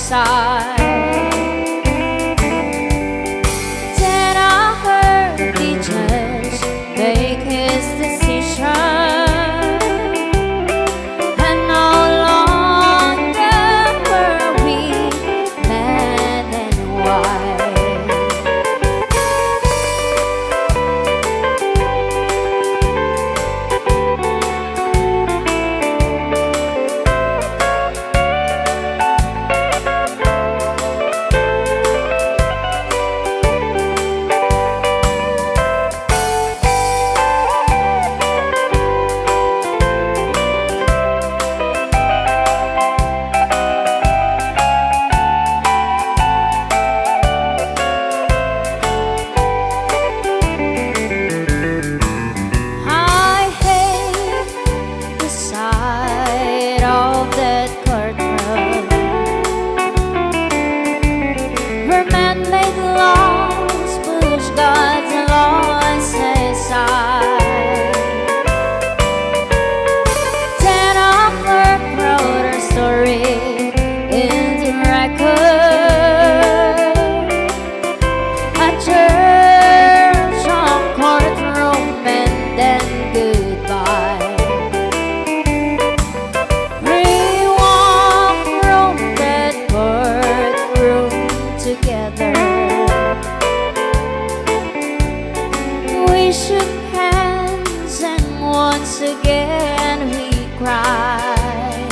side. Then I heard the judge make his decision, and no longer were we man and wife. We shook hands and once again we cried.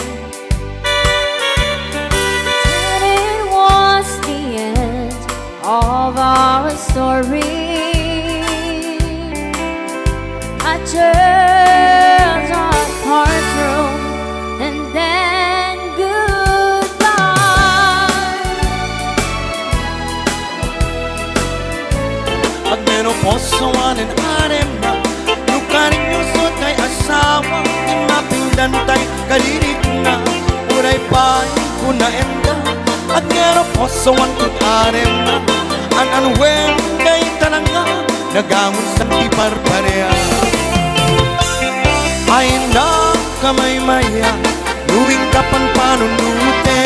And it was the end of our story. I turned our courtroom and then goodbye. At menoposawanin arem na lukaring yusot kay asawa imapindantay kalirik na uray pa'y kunaenda. At menoposawan kung arem na ananwen kay talanga nagangon sa tiparparea. Ay na kamay maya luwing kapan panunute.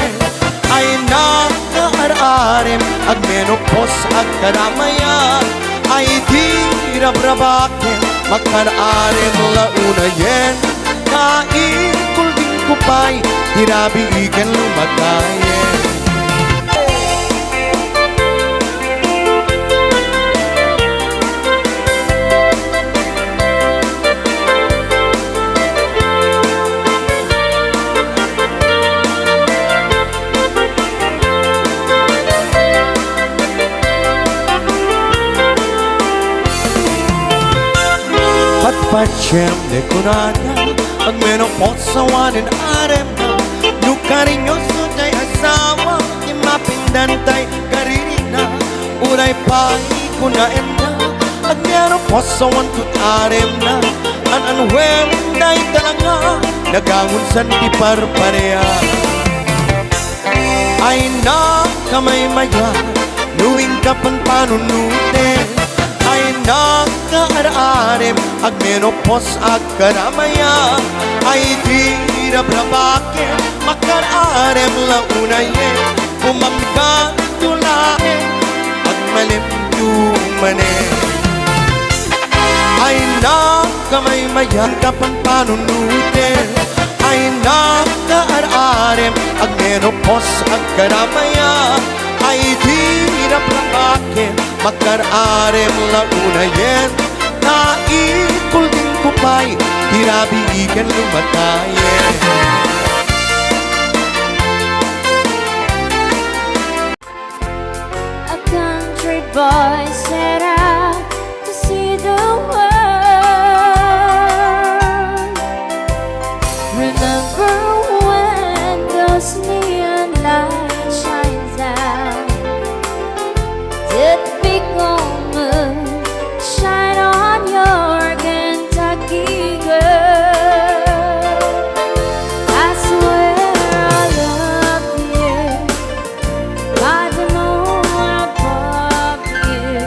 Ay na kaararem ag menopos ag karamaya. Ay di rabrabaken makararem launa yen. Kaikul din kupay tirabi ikan lumagayen. Patpacem de kunada ag menoposawanin arem na lukarinyoso tay asawa imapindantay karirina uray pa'y kunaenda. Ag menoposawan kut arem na ananwen day talanga nagangon san tiparparea. Ay na kamay maya luwing kapan panunute. Ay na kaararem ag menopos ag karamaya. Ay di rabrabaken makararem launa yen. Kumamka tulae ag malimdumane. Ay na kamay mayan kapan panunute. Ay na kaararem ag menopos ag karamaya. Ay di rabrabaken makararem launa yen. Kaikul din kupay tirabi ikan lumatayen. A country boy set out to see the world. Remember when those neon lights shines out? Did big old moon shine on your Kentucky girl? I swear I love you by the moon above you.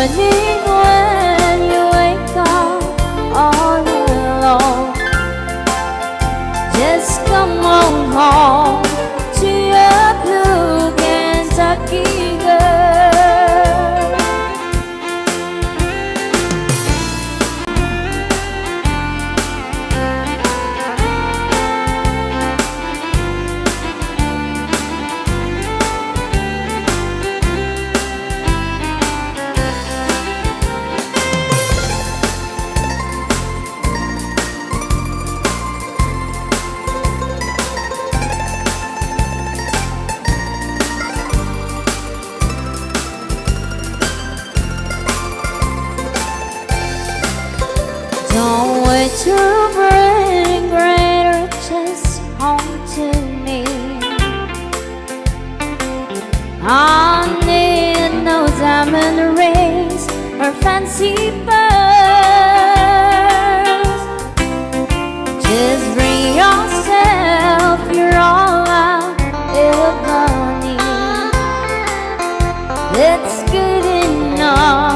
morning when you wake up all alone, just come on home to your blue Kentucky girl. Don't wait to bring great riches home to me. I need no diamond rings or fancy pearls. Just bring yourself, you're all I ever need. It's good enough.